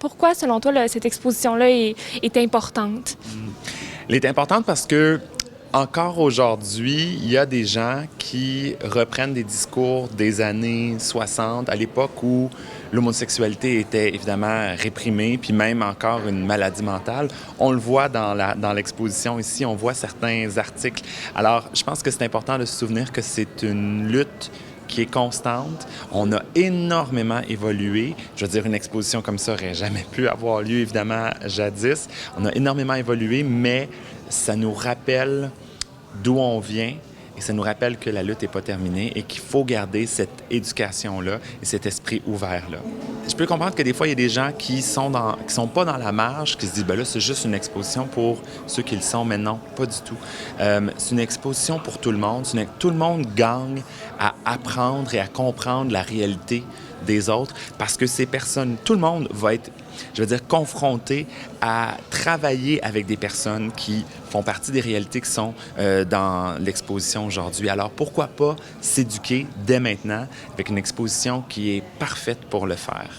Pourquoi, selon toi, cette exposition-là est importante? Elle est importante parce que encore aujourd'hui, il y a des gens qui reprennent des discours des années 60, à l'époque où l'homosexualité était évidemment réprimée, puis même encore une maladie mentale. On le voit dans l'exposition ici, on voit certains articles. Alors, je pense que c'est important de se souvenir que c'est une lutte qui est constante. On a énormément évolué. Je veux dire, une exposition comme ça n'aurait jamais pu avoir lieu, évidemment, jadis. On a énormément évolué, mais ça nous rappelle d'où on vient et ça nous rappelle que la lutte n'est pas terminée et qu'il faut garder cette éducation-là et cet esprit ouvert-là. Je peux comprendre que des fois, il y a des gens qui sont pas dans la marge, qui se disent, ben là, c'est juste une exposition pour ceux qui le sont, mais non, pas du tout. C'est une exposition pour tout le monde. Tout le monde gagne à apprendre et à comprendre la réalité des autres parce que ces personnes, tout le monde va être, je veux dire, confronté à travailler avec des personnes qui font partie des réalités qui sont dans l'exposition aujourd'hui. Alors, pourquoi pas s'éduquer dès maintenant avec une exposition qui est parfaite pour le faire?